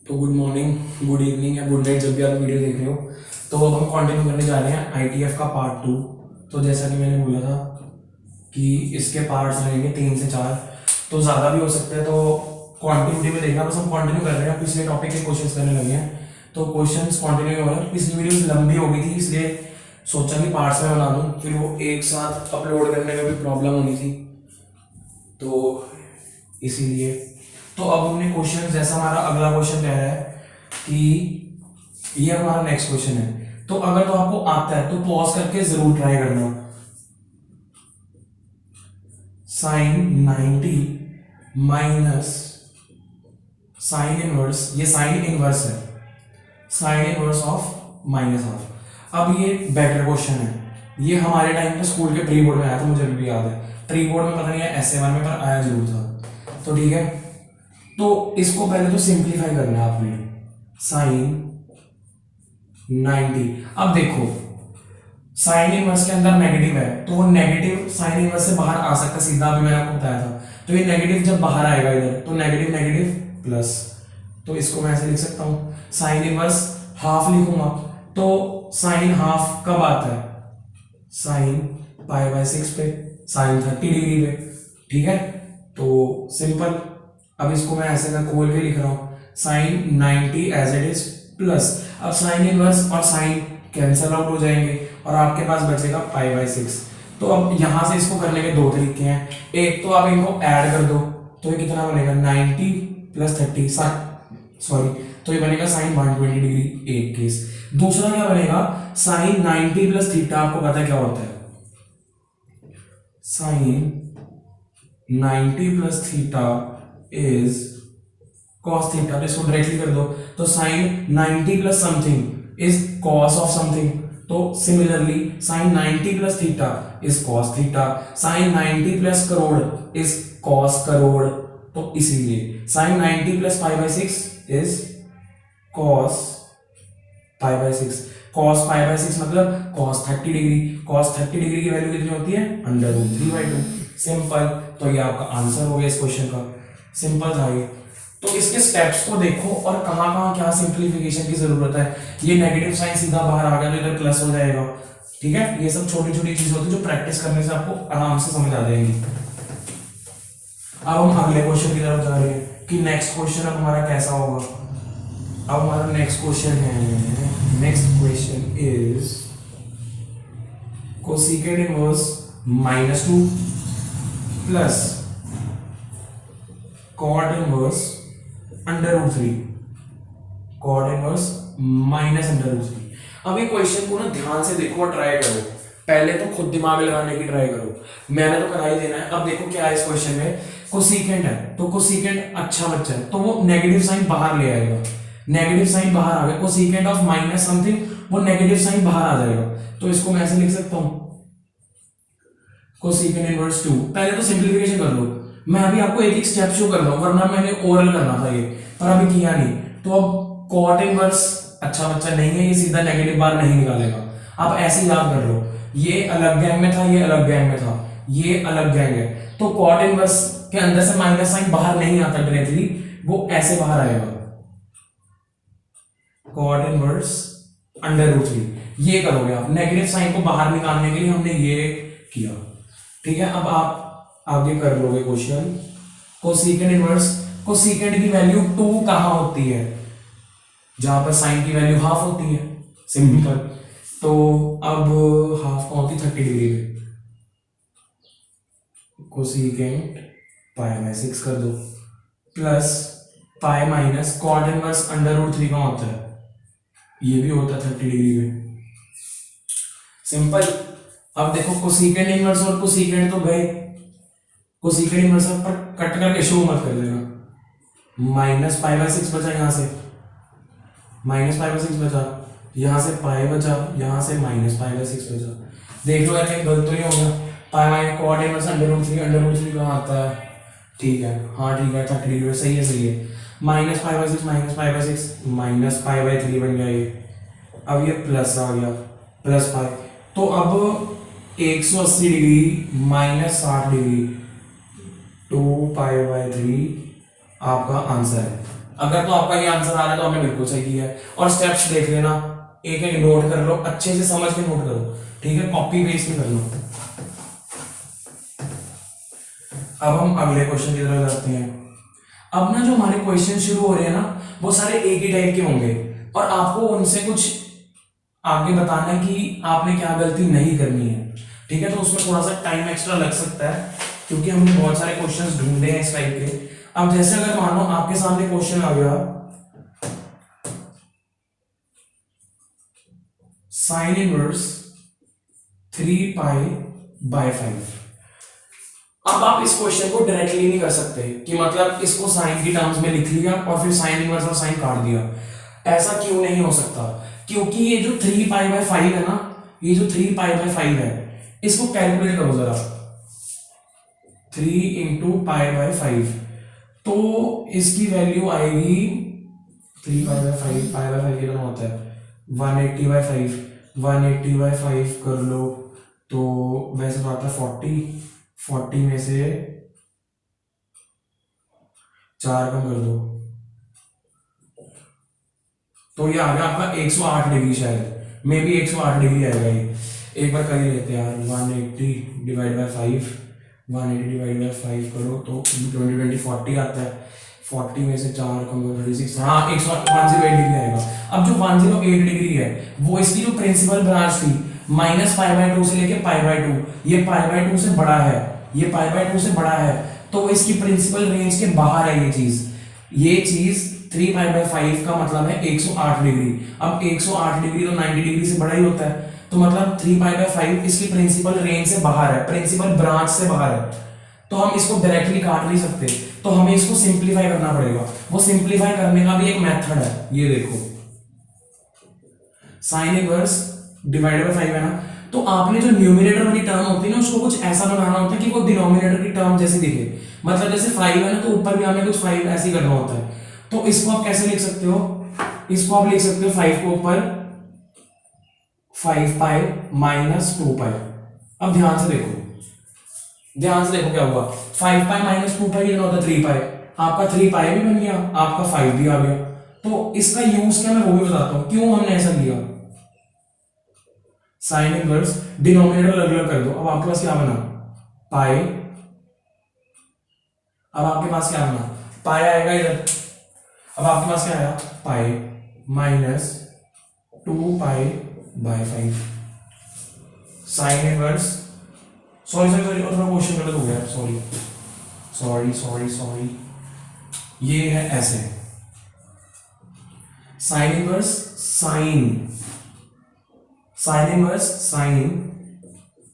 तो good morning, good evening या good night जब भी आप वीडियो देख रहे हो। तो अब हम कंटिन्यू करने जा रहे हैं आईटीएफ का पार्ट 2। तो जैसा कि मैंने बोला था कि इसके पार्ट्स रहेंगे 3 से 4, तो ज़्यादा भी हो सकते हैं। तो क्वांटिटी में देखना, बस हम कंटिन्यू कर रहे हैं। पिछले टॉपिक के क्वेश्चंस करने लगे हैं तो क्वेश्चंस कंटिन्यू हो रहे हैं। पिछली वीडियो लंबी हो गई थी इसलिए सोचा कि पार्ट्स में बना दूँ, फिर वो एक साथ अपलोड करने में भी प्रॉब्लम होनी थी, तो इसीलिए। तो अब हमने क्वेश्चन, जैसा हमारा अगला क्वेश्चन कह रहा है कि ये हमारा नेक्स्ट क्वेश्चन है। तो अगर तो आपको आता है तो पॉज करके जरूर ट्राई करना। साइन 90 माइनस साइन इनवर्स, ये साइन इनवर्स है, sine inverse of minus half. अब ये बेटर क्वेश्चन है, ये हमारे टाइम पे स्कूल के प्री बोर्ड में आया था, मुझे अभी भी याद है। प्री बोर्ड में पता नहीं है ऐसे वन में, पर आया जरूर था। तो ठीक है, तो इसको पहले तो सिंप्लीफाई करना है आपने। साइन 90, अब देखो साइन इनवर्स के अंदर नेगेटिव है तो वो नेगेटिव साइन इनवर्स से बाहर आ सकता है सीधा, अभी मैंने आपको बताया था। तो ये नेगेटिव जब बाहर आएगा इधर तो नेगेटिव नेगेटिव प्लस, तो इसको मैं ऐसे लिख सकता हूं। साइन इनवर्स हाफ लिखूंगा तो साइन हाफ कब आता है? साइन π/6 पे, साइन 30 डिग्री पे। ठीक है, तो सिंपल। अब इसको मैं ऐसे मैं खोल के लिख रहा हूं, sine 90 as it is plus, अब साइन इनवर्स और साइन कैंसल आउट हो जाएंगे और आपके पास बचेगा π/6। तो अब यहां से इसको करने के दो तरीके हैं। एक तो आप इनको ऐड कर दो तो ये कितना बनेगा, 90 + 30, सॉरी, तो ये बनेगा साइन 120 डिग्री एक केस। दूसरा क्या बनेगा, साइन 90 + थीटा, आपको पता है क्या होता है? Sine 90 + theta is cos theta. तो इसको डायरेक्टली कर दो, तो sine 90 + something is cos of something. तो similarly sine 90 + theta is cos theta, sine 90 + crore is cos crore. तो इसीलिए साइन 90 + π/6 इज cos π/6। cos π/6 मतलब cos 30 डिग्री। cos 30 डिग्री की वैल्यू कितनी होती है? √3/2। सिंपल। तो ये आपका आंसर हो गया इस क्वेश्चन का। सिंपल था ये। तो इसके स्टेप्स को देखो और कहाँ कहाँ क्या सिंप्लीफिकेशन की जरूरत है। ये नेगेटिव साइन सीधा बाहर आ गया तो इधर प्लस हो जाएगा। ठीक है, ये सब छोटी छोटी चीज होती है जो प्रैक्टिस करने से आपको आराम से समझ आ जाएगी। अब हम अगले क्वेश्चन की तरफ जा रहे हैं कि नेक्स्ट क्वेश्चन अब हमारा कैसा होगा। अब हमारा नेक्स्ट क्वेश्चन है, next question is cosecant inverse -2 plus cot inverse √3, cot inverse -√3। अब ये क्वेश्चन को ना ध्यान से देखो और ट्राई करो। पहले तो खुद दिमाग लगाने की ट्राई करो, मैंने तो करा ही देना है। अब देखो क्या है इस क्वेश्चन में, कोसेकेंट है तो कोसेकेंट अच्छा बच्चा है तो वो नेगेटिव साइन बाहर ले आएगा। नेगेटिव साइन बाहर आ गया, कोसेकेंट ऑफ माइनस समथिंग, वो नेगेटिव साइन बाहर आ जाएगा। तो इसको मैं ऐसे लिख सकता हूं, कोसेकेंट इनवर्स 2। पहले तो सिंप्लीफिकेशन कर लो, मैं अभी आपको एक एक स्टेप शो कर रहा हूं, वरना मैंने ओरल करना था ये, पर अभी किया नहीं। तो अब कॉट इनवर्स अच्छा बच्चा नहीं है, ये सीधा नेगेटिव बार नहीं निकालेगा। आप ऐसे याद कर लो, ये अलग गैंग में था, ये अलग गैंग में था, ये अलग गैंग है। तो कॉट इनवर्स के अंदर से माइनस साइन बाहर नहीं आता डायरेक्टली, वो ऐसे बाहर आएगा, कॉट इनवर्स √3। ये करोगे आप, नेगेटिव साइन को बाहर निकालने के लिए हमने ये किया। ठीक है, अब आप आगे कर लोगे क्वेश्चन। कोसेकेंट इनवर्स, कोसेकेंट की वैल्यू 2 कहां होती है? जहां पर साइन की वैल्यू हाफ होती है। सिंपल। तो अब हाफ कौन होती? 30 डिग्री पे। कोसेकेंट π/6 कर दो plus pi minus cot inverse √3 का होता है, ये भी होता है 30 डिग्री में। सिंपल। अब देखो कोसेकेंट इनवर्स और कोसेकेंट तो गए, कोसेकेंट इनवर्स पर कट करके शो मत कर देना। -π/6 बचा, यहां से -π/6 बचा, यहां से पाई बचा, यहां से -π/6 बचा। देख लो यार कहीं गलत तो नहीं होगा। पाई माइनस कॉट इनवर्स √3 कहाँ आता है? ठीक है, हाँ ठीक है, 30 डिग्री सही है, सही है। -π/6 -π/3 बन गया ये। अब ये प्लस आ गया, प्लस पाई। तो अब 180 डिग्री -60 डिग्री 2π/3 आपका आंसर है। अगर तो आपका ये आंसर आ रहा है तो आपने बिल्कुल सही किया है। और स्टेप्स देख लेना, एक एक नोट कर लो, अच्छे से समझ के नोट करो, ठीक है, कॉपी पेस्ट नहीं करना। अब हम अगले क्वेश्चन की तरफ जाते हैं। अब ना जो हमारे क्वेश्चन शुरू हो रहे हैं ना, वो सारे एक ही टाइप के होंगे, और आपको उनसे कुछ आगे बताना है कि आपने क्या गलती नहीं करनी है, ठीक है। तो उसमें थोड़ा सा टाइम एक्स्ट्रा लग सकता है, क्योंकि हमने बहुत सारे क्वेश्चंस ढूंढे हैं इस टाइप के। अब जैसे अगर मानो आपके सामने क्वेश्चन आ गया साइन इनवर्स 3π/5। अब आप इस क्वेश्चन को डायरेक्टली नहीं कर सकते कि मतलब इसको साइन की टर्म्स में लिख लिया और फिर साइन इनवर्स और साइन काट दिया, ऐसा क्यों नहीं हो सकता? क्योंकि ये जो 3π/5 है ना, ये जो 3π/5 है, इसको कैलकुलेट करो जरा, 3 × π/5, तो इसकी वैल्यू आएगी 3π/5, π/5 कितना होता है 180/5, 180/5 कर लो तो वैसे तो आता है 40 में से 4 कम कर दो तो ये आ गया आपका 108 डिग्री, शायद मे बी 108 डिग्री आएगा ये। एक बार कर ही लेते हैं यार, 180/5, 180/5 करो तो 40 आता है, 40 में से 4 कम करो 36, हाँ 108 डिग्री आएगा। अब जो 108 डिग्री है वो इसकी जो प्रिंसिपल ब्रांच थी -π/2 से लेके π/2, ये π/2 से बड़ा है, ये π/2 से बड़ा है, तो वो इसकी प्रिंसिपल रेंज के बाहर है। ये चीज 3π/5 का मतलब है 108 डिग्री। अब 108 डिग्री तो 90 डिग्री से बड़ा ही होता है, तो मतलब 3π/5 इसकी प्रिंसिपल रेंज से बाहर है, प्रिंसिपल ब्रांच से बाहर है, तो हम इसको डायरेक्टली काट नहीं सकते, तो हमें इसको सिंप्लीफाई करना पड़ेगा। वो सिंप्लीफाई करने का भी एक मेथड है, ये देखो, साइन इनवर्स डिवाइडेड बाय 5 है ना, तो आपने जो न्यूमरेटर वाली टर्म होती है ना, उसको कुछ ऐसा बनाना होता है कि वो डिनोमिनेटर की टर्म जैसे दिखे, मतलब जैसे 5 है ना, तो ऊपर भी हमें कुछ 5 ऐसे ही करना होता है। तो इसको आप कैसे लिख सकते हो, इसको आप लिख सकते हो 5 को ऊपर 5π - 2π। अब ध्यान से देखो, क्या हुआ, 5π - 2π कितना होता है 3π, आपका 3π भी बन गया, आपका 5 भी आ गया। तो इसका यूज क्या, मैं वो भी बताता हूं क्यों हमने ऐसा किया। साइन इनवर्स डिनोमिनेटर अलग अलग कर दो, अब आपके पास क्या बना पाई, अब आपके पास क्या बना पाई आएगा इधर, अब आपके पास क्या आया पाई -2π/5 साइन इनवर्स, सॉरी थोड़ा क्वेश्चन गलत हो गया, सॉरी, ये है ऐसे, साइन इनवर्स साइन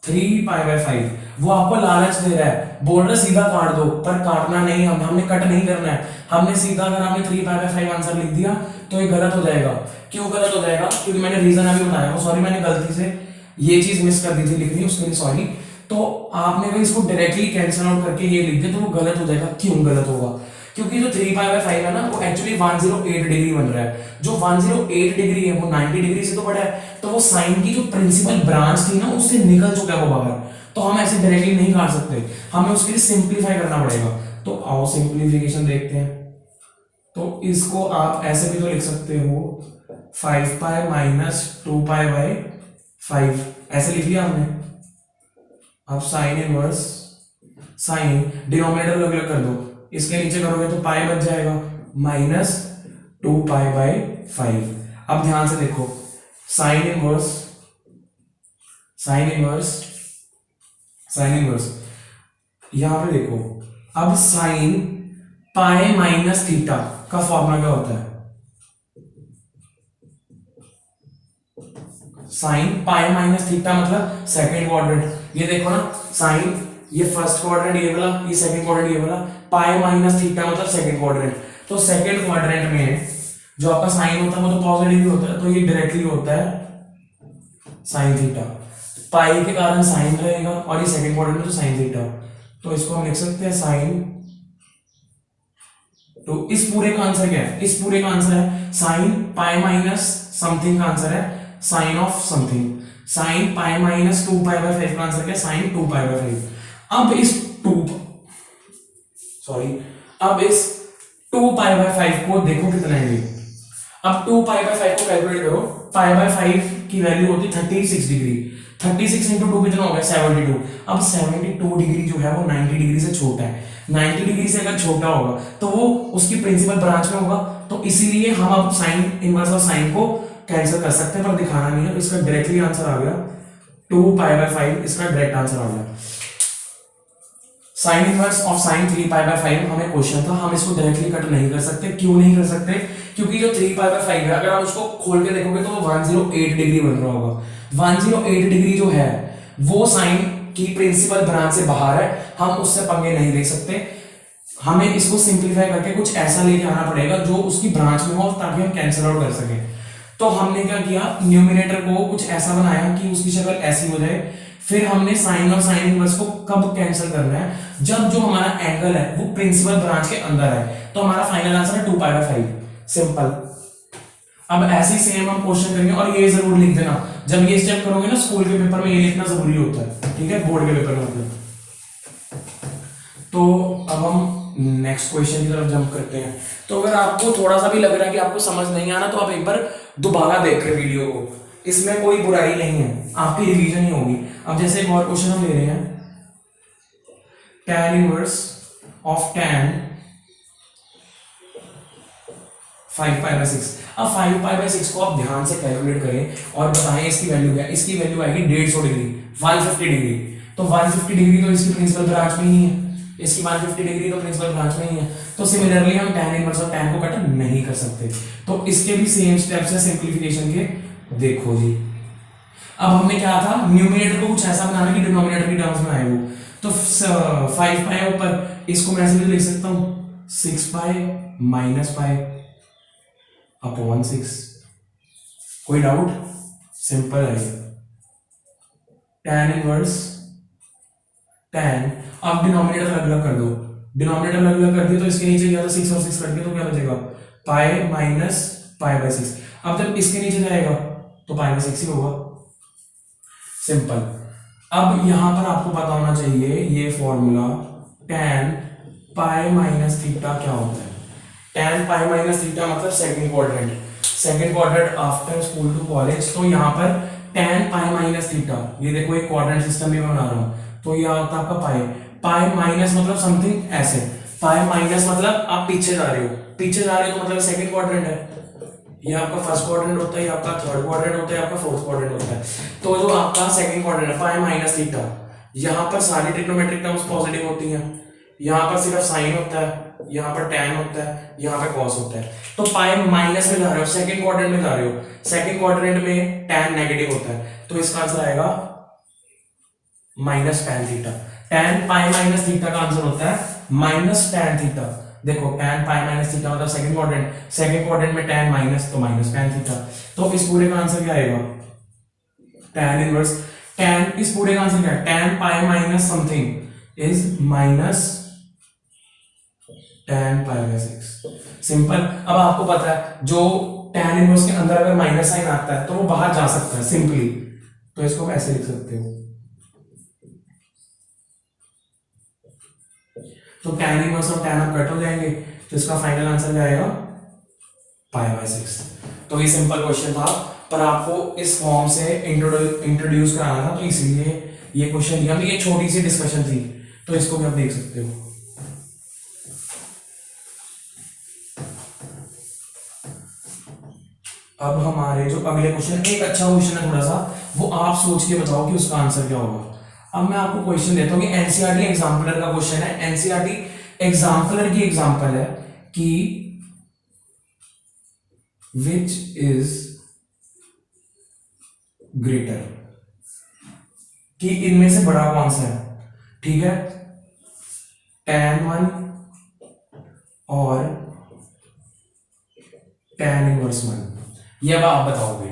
3π/5, वो आपको लालच दे रहा है, बोल रहा है सीधा काट दो, पर काटना नहीं, हमने कट नहीं करना है, हमने सीधा, अगर आपने 3π/5 आंसर लिख दिया तो ये गलत हो जाएगा। क्यों गलत हो जाएगा, क्योंकि मैंने रीजन अभी बताया, सॉरी मैंने गलती से ये चीज मिस कर दी थी लिखनी, उसके लिए सॉरी। तो आपने अगर इसको डायरेक्टली कैंसिल आउट करके ये लिख दे तो वो गलत हो जाएगा। क्यों गलत होगा, क्योंकि जो 3π/5 है ना, वो एक्चुअली 108 डिग्री बन रहा है, जो 108 डिग्री है वो 90 डिग्री से तो बड़ा है, तो वो साइन की जो प्रिंसिपल ब्रांच थी ना, उससे निकल चुका है वो बाहर, तो हम ऐसे डायरेक्टली नहीं काट सकते, हमें उसके लिए सिंप्लीफाई करना पड़ेगा। तो आओ सिंप्लीफिकेशन देखते हैं। तो इसको आप ऐसे भी तो लिख सकते हो 5π - 2π/5, ऐसे लिख लिया हमने। अब साइन इनवर्स, साइन डिनोमिनेटर अलग अलग कर दो, इसके नीचे करोगे तो पाई बच जाएगा -2π/5। अब ध्यान से देखो, साइन इनवर्स यहां पे देखो, अब साइन पाई माइनस थीटा का फॉर्मूला क्या होता है, साइन पाई माइनस थीटा मतलब सेकंड क्वाड्रेंट, ये देखो ना, साइन ये फर्स्ट क्वाड्रेंट ये वाला, ये सेकंड क्वाड्रेंट ये वाला, पाई माइनस थीटा मतलब सेकंड क्वाड्रेंट, तो सेकंड क्वाड्रेंट में जो आपका साइन होता है वो तो पॉजिटिव ही होता है, तो ये डायरेक्टली होता है साइन थीटा, पाई के कारण साइन रहेगा, और ये सेकंड क्वाड्रेंट में तो साइन थीटा, तो इसको हम लिख सकते हैं साइन, तो इस पूरे का आंसर क्या है, इस पूरे का आंसर है साइन पाई माइनस समथिंग का आंसर है sine of something, sine pi minus 2π/5 का आंसर क्या है साइन 2π/5। अब इस 2π/5 को देखो कितना है ये। अब 2π/5 को कैलकुलेट करो। π/5 की वैल्यू होती है 36 डिग्री। 36 इंटू 2 कितना हो गया 72। अब 72 डिग्री जो है वो 90 डिग्री से छोटा है। 90 डिग्री से अगर छोटा होगा तो वो उसकी प्रिंसिपल ब्रांच में होगा, तो इसीलिए हम अब साइन इनवर्स और साइन को कैंसिल कर सकते हैं, पर दिखाना नहीं है। इसका डायरेक्टली आंसर आ गया 2π/5, इसका डायरेक्ट आंसर आ गया। साइन इनवर्स ऑफ साइन 3π/5 हमें क्वेश्चन था, हम इसको डायरेक्टली कट नहीं कर सकते। क्यों नहीं कर सकते? क्योंकि जो 3π/5 है, अगर आप उसको खोल के देखोगे तो वो 108 डिग्री बन रहा होगा। 108 डिग्री जो है वो साइन की प्रिंसिपल ब्रांच से बाहर है, हम उससे पंगे नहीं ले सकते। हमें इसको सिंप्लीफाई करके कुछ ऐसा लेके आना पड़ेगा जो उसकी ब्रांच में हो, ताकि हम कैंसिल आउट कर सकें। तो हमने क्या किया, न्यूमिनेटर को कुछ ऐसा बनाया कि उसकी शक्ल ऐसी हो जाए। फिर हमने साइन और साइन इनवर्स को कब कैंसिल करना है, जब जो हमारा एंगल है वो प्रिंसिपल ब्रांच के अंदर है। तो हमारा फाइनल आंसर है 2π/5, सिंपल। अब ऐसे ही सेम हम क्वेश्चन करेंगे, और ये जरूर लिख देना, जब ये स्टेप करोगे ना स्कूल के पेपर में, ये लिखना जरूरी होता है, ठीक है, बोर्ड के पेपर में। तो अब हम नेक्स्ट क्वेश्चन की तरफ जंप करते हैं। तो अगर आपको थोड़ा सा भी लग रहा है कि आपको समझ नहीं आना, तो आप एक बार दोबारा देख रहे वीडियो को, इसमें कोई बुराई नहीं है, आपकी रिवीजन ही होगी। अब जैसे एक और क्वेश्चन हम ले रहे हैं, tan इनवर्स ऑफ tan 5π/6। अब 5π/6 को आप ध्यान से कैलकुलेट करें और बताएं इसकी वैल्यू क्या है। इसकी वैल्यू आएगी 150 डिग्री, 150 डिग्री। तो 150 डिग्री तो इसकी प्रिंसिपल ब्रांच में ही है, इसकी 150 डिग्री तो प्रिंसिपल ब्रांच में ही है। तो सिमिलरली हम tan इनवर्स और tan को कट नहीं कर सकते। तो इसके भी सेम स्टेप्स है सिंप्लीफिकेशन के, देखो जी। अब हमने क्या था, न्यूमिनेटर को कुछ ऐसा बनाना कि डिनोमिनेटर की टर्म्स में आए वो। तो 5π ऊपर, इसको मैं ऐसे भी लिख सकता हूं 6π - π/6। कोई डाउट? सिंपल है। tan इनवर्स tan, अब डिनोमिनेटर अलग अलग कर दो, डिनोमिनेटर अलग अलग कर दिया तो इसके नीचे गया तो 6 और 6 कट गया तो क्या बचेगा π - π/6। अब जब इसके नीचे जाएगा तो π/6 ही होगा, सिंपल। अब यहां पर आपको पता होना चाहिए ये फॉर्मूला tan π - थीटा क्या होता है। tan π - थीटा मतलब second quadrant, second quadrant after school to college. तो यहाँ पर tan π - थीटा, ये देखो एक क्वाड्रेंट सिस्टम भी मैं बना रहा हूँ, तो ये होता है आपका पाई माइनस मतलब समथिंग ऐसे, पाई माइनस मतलब आप पीछे जा रहे हो, पीछे जा रहे हो तो मतलब सेकंड क्वाड्रेंट है, ये आपका फर्स्ट क्वाड्रेंट होता है, ये आपका थर्ड क्वाड्रेंट होता है, आपका फोर्थ क्वाड्रेंट होता है। तो जो आपका सेकंड क्वाड्रेंट है पाई माइनस थीटा, यहाँ पर सारी ट्रिग्नोमेट्रिक टर्म्स पॉजिटिव होती हैं, यहाँ पर सिर्फ साइन होता है, यहाँ पर tan होता है, यहाँ पे cos होता है। तो पाई माइनस में जा रहे हो, सेकंड क्वाड्रेंट में जा रहे हो, सेकंड क्वाड्रेंट में tan नेगेटिव होता है, तो इसका आंसर आएगा minus tan theta. tan pi minus theta का आंसर होता है माइनस tan थीटा। देखो tan पाई माइनस थीटा मतलब सेकंड क्वाड्रेंट में tan माइनस, तो माइनस tan थीटा। तो इस पूरे का आंसर क्या आएगा, tan इनवर्स tan, इस पूरे का आंसर क्या है, tan pi minus something is minus tan π/6, simple. अब आपको पता है जो tan इनवर्स के अंदर अगर माइनस साइन आता है तो वो बाहर जा सकता है सिंपली, तो इसको आप ऐसे लिख सकते हो। तो tan इनवर्स और tan अब कट हो जाएंगे, तो इसका फाइनल आंसर क्या आएगा π/6। तो ये सिंपल क्वेश्चन था, पर आपको इस फॉर्म से इंट्रोड्यूस कराना था, तो इसलिए ये क्वेश्चन दिया। ये छोटी सी डिस्कशन थी, तो इसको भी आप देख सकते हो। अब हमारे जो अगले क्वेश्चन, एक अच्छा क्वेश्चन है थोड़ा सा, वो आप सोच के बताओ कि उसका आंसर क्या होगा। अब मैं आपको क्वेश्चन देता हूँ कि एनसीईआरटी एग्जाम्पलर का क्वेश्चन है। एनसीईआरटी एग्जाम्पलर की एग्जाम्पल है कि विच इज ग्रेटर, कि इनमें से बड़ा कौन सा है, ठीक है, tan 1 और tan इनवर्स 1। ये अब आप बताओगे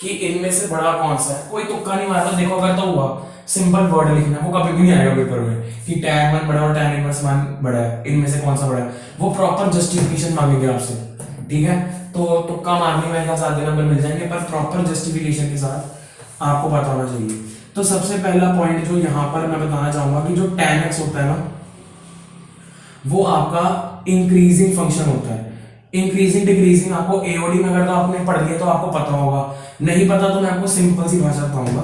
कि इनमें से बड़ा कौन सा है। कोई तुक्का नहीं मारना, देखो अगर तो हुआ सिंपल वर्ड लिखना, वो कभी भी नहीं आएगा पेपर में कि tan 1 बड़ा और tan इनवर्स 1 बड़ा है, इनमें से कौन सा बड़ा है। वो प्रॉपर जस्टिफिकेशन मांगेंगे आपसे, ठीक है। तो तुक्का मारने में साथ आधे नंबर मिल जाएंगे, पर प्रॉपर जस्टिफिकेशन के साथ आपको पता होना चाहिए। तो सबसे पहला पॉइंट जो यहाँ पर मैं बताना चाहूंगा कि जो tan x होता है ना, वो आपका इंक्रीजिंग फंक्शन होता है। इंक्रीजिंग डिक्रीजिंग आपको एओडी में अगर तो आपने पढ़ लिया तो आपको पता होगा, नहीं पता तो मैं आपको सिंपल सी भाषा बताऊंगा।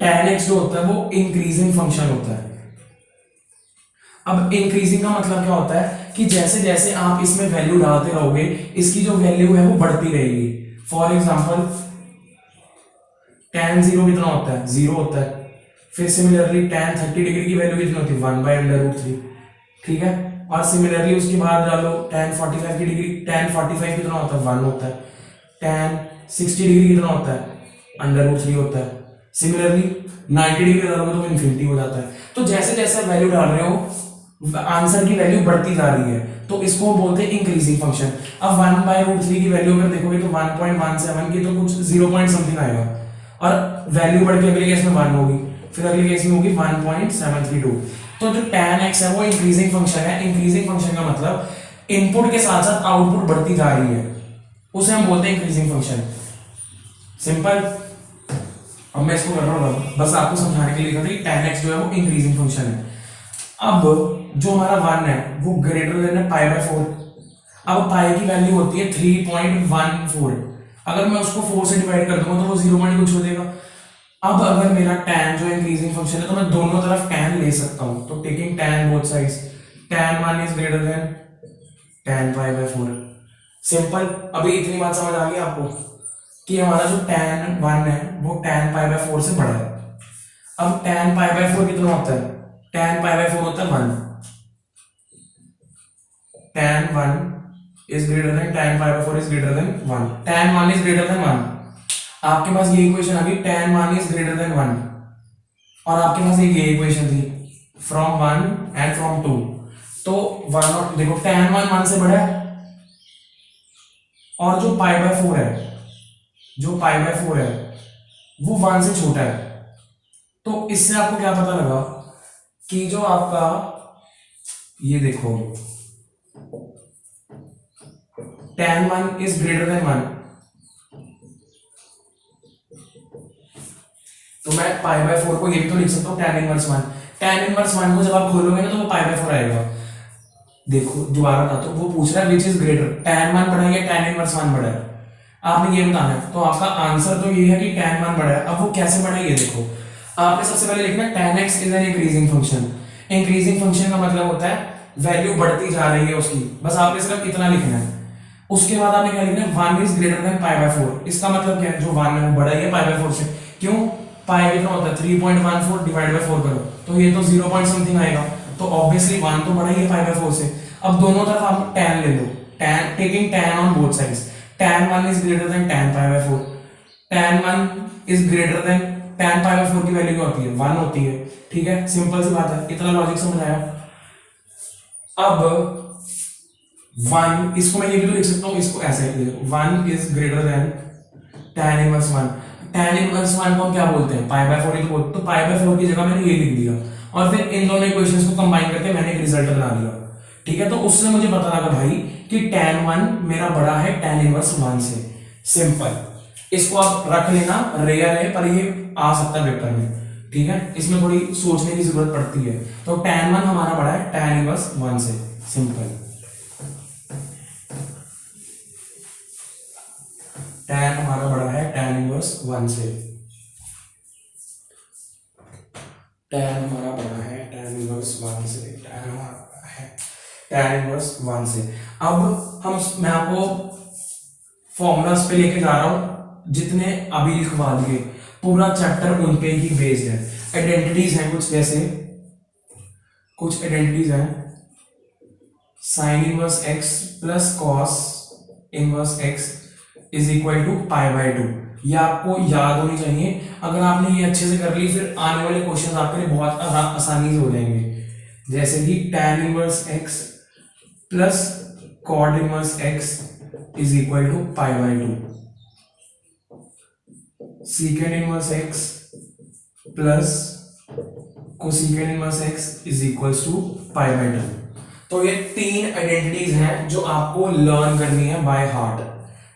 tan x जो होता है वो इंक्रीजिंग फंक्शन होता है। अब इंक्रीजिंग का मतलब क्या होता है कि जैसे जैसे आप इसमें वैल्यू डालते रहोगे इसकी जो वैल्यू है वो बढ़ती रहेगी। फॉर एग्जांपल tan 0 कितना होता है, 0 होता है। फिर सिमिलरली tan 30 डिग्री की वैल्यू कितनी होती है, 1/√3, ठीक है। और सिमिलरली उसके बाद डालो tan 45 की डिग्री, tan 45 कितना होता है, 1 होता है। tan 60 डिग्री कितना होता है, √3 होता है। सिमिलरली 90 डिग्री डालोगे तो इन्फिनिटी हो जाता है। तो जैसे जैसे वैल्यू डाल रहे हो आंसर की वैल्यू बढ़ती जा रही है, तो इसको बोलते हैं इंक्रीजिंग फंक्शन। अब 1/√3 की वैल्यू अगर देखोगे तो 1.17 की तो कुछ 0 पॉइंट समथिंग आएगा, और वैल्यू बढ़ के अगले केस में 1 होगी, फिर अगले केस में होगी 1.732। तो जो tan x है वो इंक्रीजिंग फंक्शन है। इंक्रीजिंग फंक्शन का मतलब इनपुट के साथ साथ आउटपुट बढ़ती जा रही है, उसे हम बोलते हैं इंक्रीजिंग फंक्शन। सिंपल। अब मैं इसको कर रहा हूँ बस आपको समझाने के लिए कर रही, tan x जो है वो इंक्रीजिंग फंक्शन है। अब जो हमारा 1 है वो ग्रेटर देन है π/4। अब पाई की वैल्यू होती है 3.14। अगर मैं उसको 4 से डिवाइड कर दूंगा तो वो 0 पॉइंट कुछ हो देगा। अब अगर मेरा tan जो इंक्रीजिंग फंक्शन है तो मैं दोनों तरफ tan ले सकता हूं, तो taking tan both sides, tan 1 is greater than tan π/4। Simple. अभी इतनी बात समझ आ गई आपको कि हमारा जो tan 1 है वो tan π/4 से बड़ा है। अब tan π/4 कितना होता है, tan π/4 होता है 1। tan 1 is greater than tan π/4 is greater than 1। tan 1 is greater than 1। आपके पास ये इक्वेशन आ गई, tan 1 is greater than 1, और आपके पास एक ये इक्वेशन थी from 1 and from 2। तो 1 और देखो tan 1 से बड़ा है, और जो π/4 है, जो π/4 है वो 1 से छोटा है। तो इससे आपको क्या पता लगा कि जो आपका ये देखो tan 1 is greater than 1, तो मैं π/4 को ये भी तो लिख सकता हूँ tan इनवर्स 1। tan इनवर्स 1 को जब आप खोलोगे ना तो वो π/4 आएगा। देखो दोबारा था, तो वो पूछ रहा है विच इज ग्रेटर, tan 1 बड़ा है या tan इनवर्स 1 बड़ा है, आपने ये बताना है। तो आपका आंसर तो ये है कि tan 1 बड़ा है। अब वो कैसे बड़ा है ये देखो, आपने सबसे पहले लिखना tan x is an increasing function. Increasing function का मतलब होता है वैल्यू बढ़ती जा रही है उसकी, बस आपने सिर्फ इतना लिखना है। उसके बाद आपने क्या लिखना है, 1 इज ग्रेटर देन π/4। इसका मतलब क्या है, जो 1 है वो बड़ा ही है π/4 से। क्यों, पाई कितना होता है 3.14 डिवाइड बाय 4 करो तो ये तो 0 पॉइंट समथिंग आएगा, तो ऑब्वियसली 1 तो बड़ा ही है π/4 से। अब दोनों तरफ आप tan ले लो, tan taking tan on both sides, tan 1 is greater than tan π/4। tan 1 is greater than tan π/4 की वैल्यू क्या होती है, 1 होती है। ठीक है, सिंपल सी बात है, इतना लॉजिक समझ आया। अब 1, इसको मैं ये भी तो लिख सकता हूँ, इसको ऐसे लिख दो, 1 is greater than tan inverse 1। tan inverse 1 को हम क्या बोलते हैं, π/4 ही तो बोलते हैं, तो π/4 की जगह मैंने ये लिख दिया, और फिर इन दोनों इक्वेशंस को कंबाइन करके मैंने एक रिजल्ट बना लिया। ठीक है, तो उससे मुझे पता लगा भाई कि tan 1 मेरा बड़ा है tan इनवर्स 1 से। सिंपल। इसको आप रख लेना, रेयर है पर ये आ सकता है पेपर में। ठीक है, इसमें थोड़ी सोचने की जरूरत पड़ती है। तो tan 1 हमारा बड़ा है tan इनवर्स 1 से। सिंपल। tan हमारा बड़ा है tan इनवर्स 1 से। tan हमारा बड़ा है tan इनवर्स 1 से। tan हमारा बड़ा है tan इनवर्स 1 से। अब मैं आपको फॉर्मूलास पे लेके जा रहा हूं, जितने अभी लिखवा दिए, पूरा चैप्टर उन पे ही बेस्ड है। आइडेंटिटीज हैं कुछ, जैसे कुछ आइडेंटिटीज हैं, sine inverse x plus cos inverse x is equal to π/2। ये आपको याद होनी चाहिए। अगर आपने ये अच्छे से कर ली, फिर आने वाले क्वेश्चन आपके लिए बहुत आसानी से हो जाएंगे। जैसे कि tan inverse x plus cot inverse x is equal to π/2, secant inverse x plus cosecant inverse x is equals to π/2। तो ये 3 आइडेंटिटीज हैं जो आपको लर्न करनी है बाय हार्ट।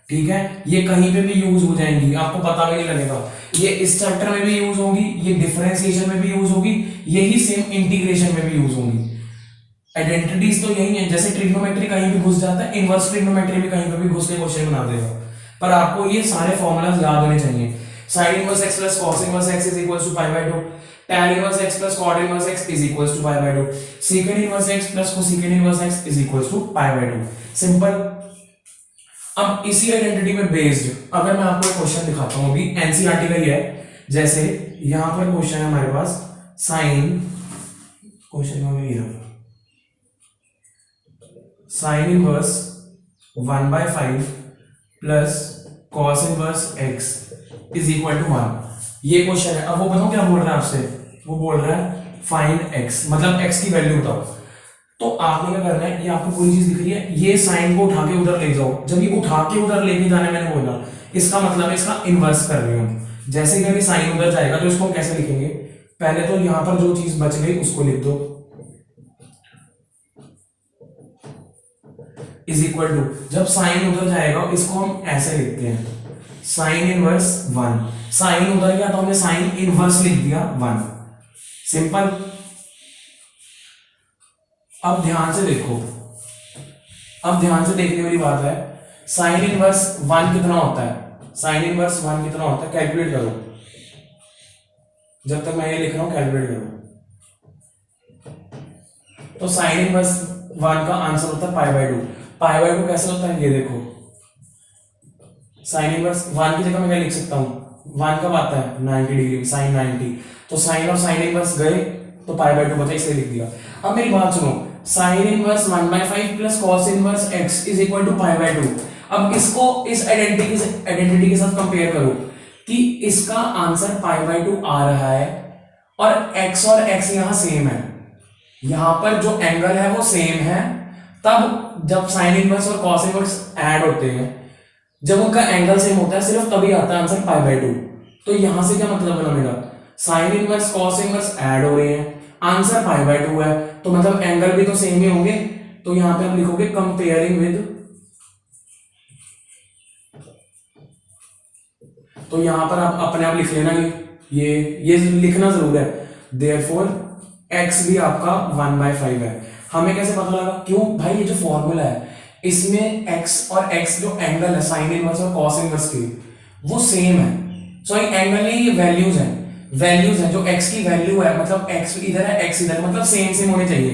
ठीक है, ये कहीं पे भी यूज हो जाएंगी, आपको पता भी नहीं लगेगा। ये इस चैप्टर में भी यूज होगी, ये डिफरेंशिएशन में भी यूज होगी, यही सेम इंटीग्रेशन में भी यूज होगी। आइडेंटिटीज तो यही है, जैसे ट्रिग्नोमेट्री कहीं भी घुस जाता है, इनवर्स ट्रिग्नोमेट्री भी कहीं पे भी घुस के क्वेश्चन बना देगा। पर आपको ये सारे फॉर्मूलाज याद होने चाहिए। Sine inverse x plus cos inverse x is equal to pi by 2, tan inverse x plus cot inverse x is equal to pi by 2, secant inverse x plus cosecant inverse x is equal to pi by 2। Simple. अब इसी identity में based अगर मैं आपको एक question दिखाता हूं, अभी एनसीईआरटी का ही है, जैसे यहां पर क्वेश्चन है हमारे पास साइन, क्वेश्चन में ये रहा, sine inverse 1/5 plus cos inverse x is equal to 1, ये क्वेश्चन है। अब वो बताओ क्या बोल रहा है आपसे, वो बोल रहा है फाइंड एक्स, मतलब एक्स की वैल्यू बताओ। तो आपने क्या करना है, ये आपको पूरी चीज दिख रही है, ये साइन को उठा के उधर ले जाओ। जब ये उठा के उधर लेके जाने मैंने बोला, इसका मतलब है इसका इनवर्स कर रही हूं। जैसे कि अभी साइन उधर जाएगा तो इसको हम कैसे लिखेंगे, पहले तो यहां पर जो चीज बच गई उसको लिख दो, इज इक्वल टू, जब साइन उधर जाएगा इसको हम ऐसे लिखते हैं, साइन इनवर्स 1, साइन उधर गया तो हमने साइन इनवर्स लिख दिया 1। सिंपल। अब ध्यान से देखो, अब ध्यान से देखने वाली बात है, साइन इनवर्स 1 कितना होता है, साइन इनवर्स 1 कितना होता है, कैलकुलेट करो। जब तक मैं ये लिख रहा हूं कैलकुलेट करो। तो साइन इनवर्स 1 का आंसर होता है पाई बाय 2। पाई बाय 2 कैसे होता है, ये देखो, साइन इनवर्स 1 की जगह मैं क्या लिख सकता हूं, 1 कब आता है 90 डिग्री, साइन 90, तो साइन और साइन इनवर्स गए तो पाई बाय 2 बचा, इसलिए लिख दिया। अब मेरी बात सुनो, sine inverse 1/5 plus cos inverse x is equal to pi by 2। अब इसको इस आइडेंटिटी के साथ कंपेयर करो कि इसका आंसर पाई बाय 2 आ रहा है और x यहां सेम है, यहां पर जो एंगल है वो सेम है, तब जब साइन इनवर्स और कॉस इनवर्स ऐड होते हैं, जब उनका एंगल सेम होता है सिर्फ तभी आता है आंसर पाई बाय 2। तो यहां से क्या मतलब बना मेरा, sine inverse cos inverse add हो रहे हैं, आंसर पाई बाय 2 है, तो मतलब एंगल भी तो सेम ही होंगे। तो यहां पे हम लिखोगे कंपेयरिंग विद, तो यहां पर आप अपने आप लिख लेना, ये लिखना जरूर है, देयरफॉर x भी आपका 1/5 है। हमें कैसे पता लगा, क्यों भाई, ये जो फॉर्मूला है इसमें x और x जो एंगल है साइन इनवर्स और कॉस इनवर्स के, वो सेम है। सॉरी एंगल नहीं, ये वैल्यूज हैं, वैल्यूज हैं, जो x की वैल्यू है, मतलब x इधर है x इधर, मतलब सेम सेम होने चाहिए,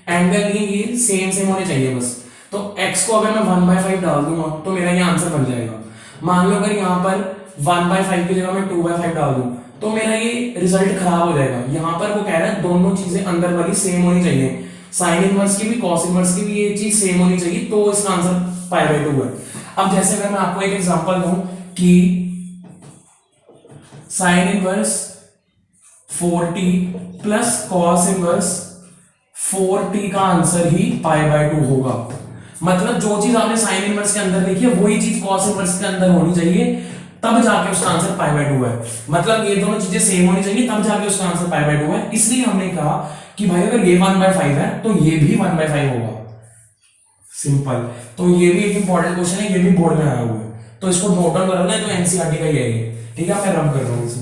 एंगल नहीं, ये सेम सेम होने चाहिए बस। तो x को अगर मैं 1/5 डाल दूंगा तो मेरा ये आंसर बन जाएगा। मान लो अगर यहाँ पर 1/5 की जगह मैं 2/5 डाल दूं तो मेरा ये रिजल्ट खराब हो जाएगा। यहां पर वो कह रहा है दोनों चीजें अंदर वाली सेम होनी चाहिए, साइन इनवर्स की भी कॉस इनवर्स की भी ये चीज सेम होनी चाहिए, तो इसका आंसर पाई बाय 2 है। अब जैसे अगर मैं आपको एक एग्जांपल दूं कि sine inverse 4t plus cos inverse 4t का आंसर ही पाई बाय 2 होगा, मतलब जो चीज आपने साइन इनवर्स के अंदर लिखी है वही चीज कॉस इनवर्स के अंदर होनी चाहिए, तब जाके उसका आंसर पाई बाय 2 है। मतलब ये दोनों चीजें सेम होनी चाहिए तब जाके उसका आंसर पाई बाय 2 है। इसलिए हमने कहा कि भाई अगर ये 1/5 है तो ये भी 1/5 होगा। सिंपल। तो ये भी एक इंपॉर्टेंट क्वेश्चन है, ये भी बोर्ड में आया हुआ है, तो इसको नोट डाउन करना है, तो एनसीईआरटी का ही है ये, ठीक है। मैं रब कर रहा हूँ इसे।